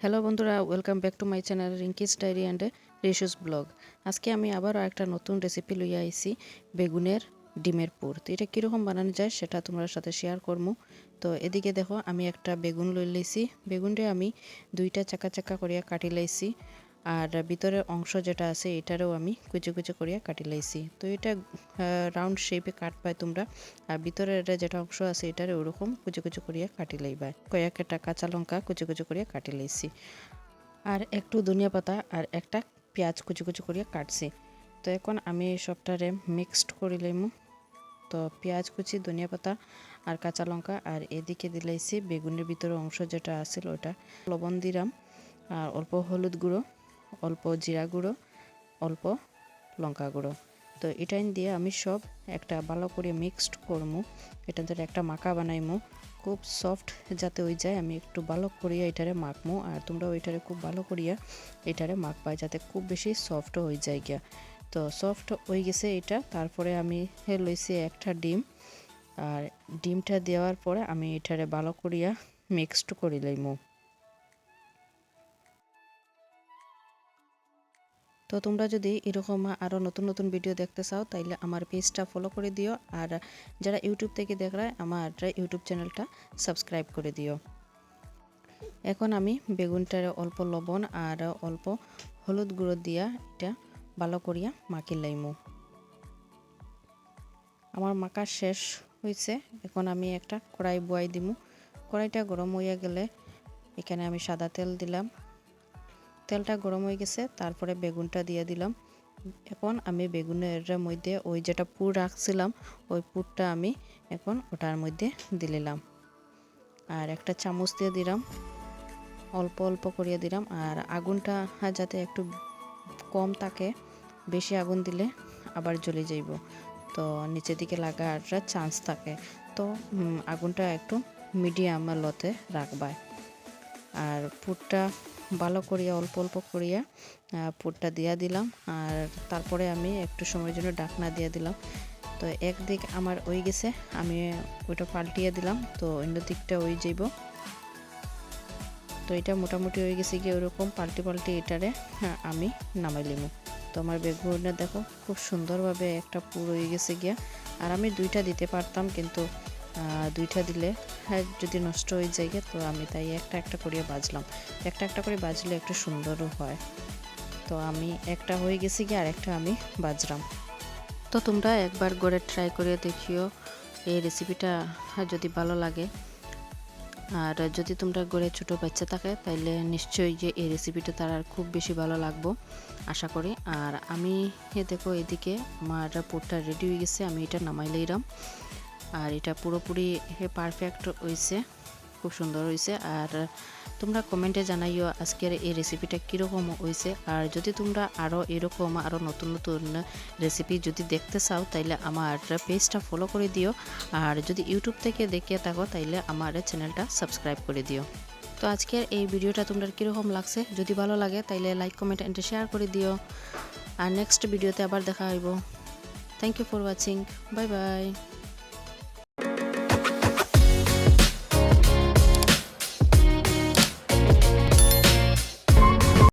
Hello বন্ধুরা, welcome back to my channel Rinki's diary and Reshu's vlog. আজকে আমি আবারও একটা নতুন রেসিপি লইয়া আইছি, বেগুনের ডিমের পুর। তো এটা কীরকম বানানো যায় সেটা তোমার সাথে শেয়ার করবো। তো এদিকে দেখো, আমি একটা বেগুন লই লাইছি। বেগুনটা আমি দুইটা চাকা চাকা করিয়া কাটি লাইছি, আর ভিতরের অংশ যেটা আছে এটারও আমি কুচি কুচি করিয়া কাটি লাইছি। তো এটা রাউন্ড শেপে কাটবাই তোমরা, আর ভিতরের যেটা অংশ আছে এটারে ওরকম কুচি কুচি করিয়া কাটি লাইবাই। কয়েকটা কাঁচা লঙ্কা কুচি কুচি করিয়া কাটি লাইছি, আর একটু ধনিয়া পাতা আর একটা পেঁয়াজ কুচি কুচি করিয়া কাটছি। তো এখন আমি সবটারে মিক্সড করে লইমু। তো পেঁয়াজ কুচি, ধনিয়া পাতা আর কাঁচা লঙ্কা, আর এদিকে দিলাইছি বেগুনের ভিতরে অংশ যেটা আছিল ওটা। লবণ দিলাম, আর অল্প হলুদ গুঁড়ো, অল্প জিরা গুঁড়ো, অল্প লঙ্কা গুঁড়ো। তো এটাই দিয়ে আমি সব একটা ভালো করে মিক্সড করমু। এটা ধরে একটা মাখা বানাইমু, খুব সফট যাতে হয়ে যায়। আমি একটু ভালো করিয়া এটারে মাখমু, আর তোমরা ওইটারে খুব ভালো করিয়া এটারে মাখবা যাতে খুব বেশি সফটও হয়ে যায় গিয়া। তো সফট হয়ে গেছে এটা। তারপরে আমি লইছি একটা ডিম, আর ডিমটা দেওয়ার পরে আমি এটারে ভালো করিয়া মিক্সড করে লইমু। তো তোমরা যদি এরকম আরও নতুন নতুন ভিডিও দেখতে চাও তাইলে আমার পেজটা ফলো করে দিও, আর যারা ইউটিউব থেকে দেখরা আমার ইউটিউব চ্যানেলটা সাবস্ক্রাইব করে দিও। এখন আমি বেগুনটার অল্প লবণ আর অল্প হলুদ গুঁড়ো দিয়া এটা ভালো করিয়া মাখি লাইমু। আমার মাখা শেষ হয়েছে। এখন আমি একটা কড়াই বয়াই দিমু। কড়াইটা গরম হইয়া গেলে এখানে আমি সাদা তেল দিলাম। তেলটা গরম হয়ে গেছে, তারপরে বেগুনটা দিয়ে দিলাম। এখন আমি বেগুনের মধ্যে ওই যেটা পুর রাখছিলাম ওই পুরটা আমি এখন ওটার মধ্যে দিলাম, আর একটা চামচ দিয়ে দিলাম, অল্প অল্প করিয়ে দিলাম। আর আগুনটা যাতে একটু কম থাকে, বেশি আগুন দিলে আবার জ্বলে যাইব, তো নিচের দিকে লাগার চান্স থাকে। তো আগুনটা একটু মিডিয়াম লতে রাখবা। আর পুরটা ভালো করিয়া অল্প অল্প করিয়া পুরটা দিয়া দিলাম, আর তারপরে আমি একটু সময়ের জন্য ঢাকনা দিয়ে দিলাম। তো একদিক আমার হয়ে গেছে, আমি ওইটা পাল্টিয়ে দিলাম, তো অন্য দিকটা হয়ে যাইব। তো এটা মোটামুটি হয়ে গেছে গিয়ে ওরকম পাল্টি পাল্টি এটারে আমি নামাই লিম। তো আমার বেগুনে দেখো খুব সুন্দরভাবে একটা পুর হয়ে গেছে গিয়া। আর আমি দুইটা দিতে পারতাম, কিন্তু দুইটা দিলে যদি নষ্ট হয়ে যায়, তো আমি তাই একটা একটা করিয়া বাজলাম। একটা একটা করে বাজলে একটু সুন্দরও হয়। তো আমি একটা হয়ে গেছে গিয়ে আর একটা আমি বাজলাম। তো তোমরা একবার করে ট্রাই করে দেখিও এই রেসিপিটা, যদি ভালো লাগে। আর যদি তোমরা ঘরে ছোটো বাচ্চা থাকে তাইলে নিশ্চয়ই যে এই রেসিপিটা তার আর খুব বেশি ভালো লাগবো আশা করি। আর আমি দেখো এদিকে আমার পুরটা রেডি হয়ে গেছে, আমি এটা নামাই লইলাম। আর এটা পুরোপুরি পারফেক্ট হয়েছে, খুব সুন্দর হয়েছে। আর তোমরা কমেন্টে জানাইও আজকের এই রেসিপিটা কীরকম হয়েছে। আর যদি তোমরা আরও এরকম আরও নতুন নতুন রেসিপি যদি দেখতে চাও তাইলে আমার পেজটা ফলো করে দিও। আর যদি ইউটিউব থেকে দেখে থাকো তাইলে আমার চ্যানেলটা সাবস্ক্রাইব করে দিও। তো আজকের এই ভিডিওটা তোমরা কীরকম লাগছে, যদি ভালো লাগে তাইলে লাইক, কমেন্ট এন্ড শেয়ার করে দিও। আর নেক্সট ভিডিওতে আবার দেখা হইব। Thank you for watching. Bye by.